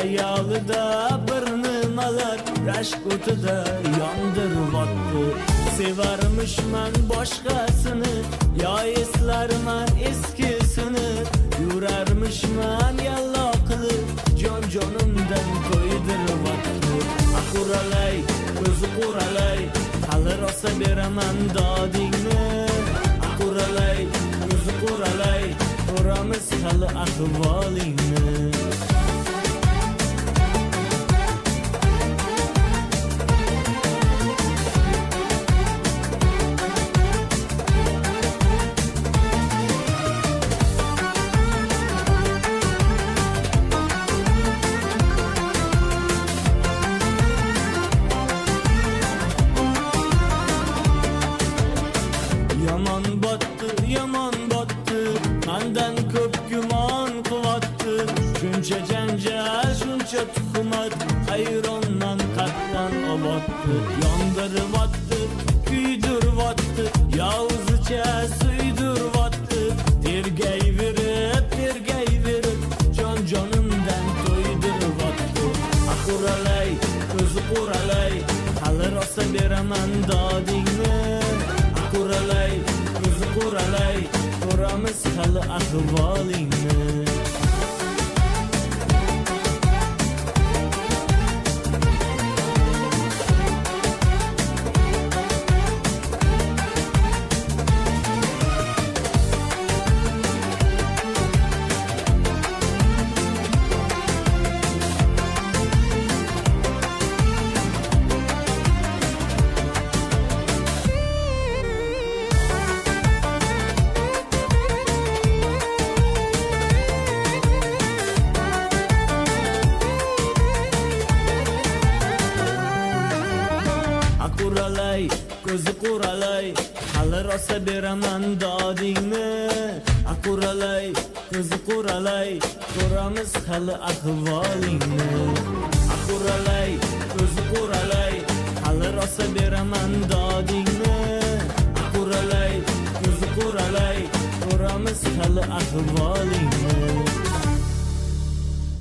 Hayalida bir nimalar rashk o'tida yondiryapti. Sevarmishman boshqasini, yo eslarman eskisini. Yurarmishman yallo qilib, jonimdan to'ydiryapti. Quralay, ko'zi quralay, hali rosa beraman dodingni. Quralay, ko'zi quralay, ko'ramiz hali ahvolingni. Yomon botdi, mendan ko'p gumon qilyapti. Shuncha janjal, shuncha tuhmat, hayronman qatdan olyapti. Yondiryapti, kuydiryapti, yovuzcha suydiryapti. Tergayverib, jonimdan to'ydiryapti. Quralay, ko'zi quralay, hali rosa beraman dodingni. Quralay, ko'zi quralay, ko'ramiz hali ahvolingni. Quralay, ko'zi quralay, hali rosa beraman dodingni. Quralay, ko'zi quralay, ko'ramiz hali ahvolingni. Quralay, ko'zi quralay, hali rosa beraman dodingni. Quralay, ko'zi quralay, ko'ramiz hali ahvolingni.